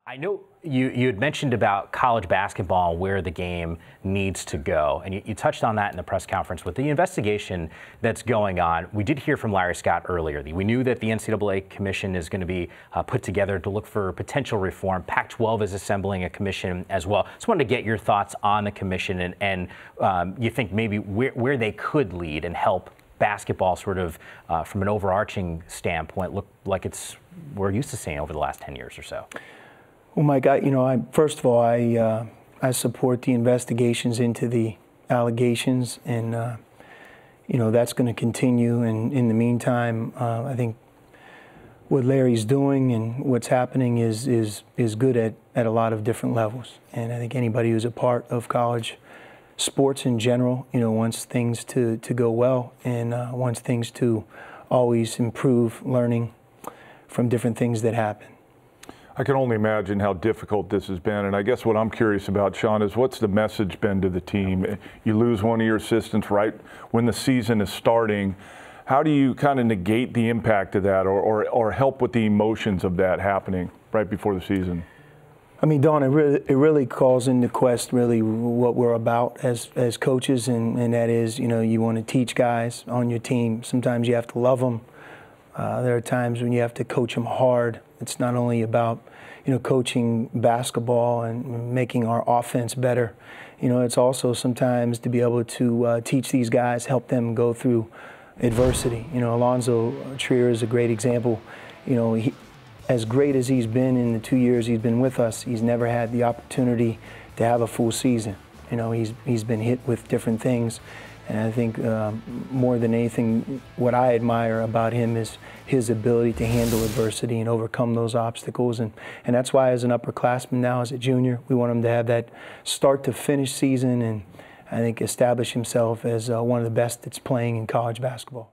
I know you had mentioned about college basketball, where the game needs to go, and you touched on that in the press conference with the investigation that's going on. We did hear from Larry Scott earlier. We knew that the NCAA commission is going to be put together to look for potential reform. Pac-12 is assembling a commission as well. Just wanted to get your thoughts on the commission and you think maybe where they could lead and help basketball sort of from an overarching standpoint look like we're used to seeing over the last 10 years or so. Well, Mike, first of all, I support the investigations into the allegations, and that's going to continue. And in the meantime, I think what Larry's doing and what's happening is good at a lot of different levels. And I think anybody who's a part of college sports in general, wants things to go well and wants things to always improve, learning from different things that happen. I can only imagine how difficult this has been, and I guess what I'm curious about, Sean, is what's the message been to the team? You lose one of your assistants right when the season is starting. How do you kind of negate the impact of that or help with the emotions of that happening right before the season? I mean, Don, it really calls into question really what we're about as coaches, and that is, you want to teach guys on your team. Sometimes you have to love them. There are times when you have to coach them hard. It's not only about, coaching basketball and making our offense better. It's also sometimes to be able to teach these guys, help them go through adversity. Alonzo Trier is a great example. As great as he's been in the 2 years he's been with us, he's never had the opportunity to have a full season. He's been hit with different things. And I think more than anything, what I admire about him is his ability to handle adversity and overcome those obstacles. And that's why as an upperclassman now, as a junior, we want him to have that start to finish season and I think establish himself as one of the best that's playing in college basketball.